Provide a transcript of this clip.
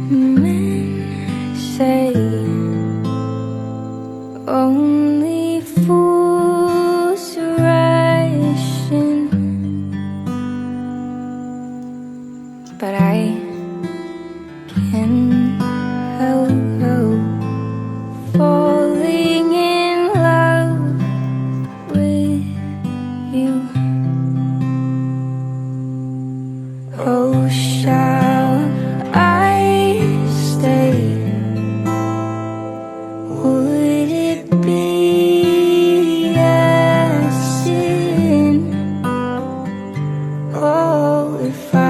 men say only fools rush in, but I can't help falling in love with you. Oh, shall I stay? Would it be a sin? Oh, if I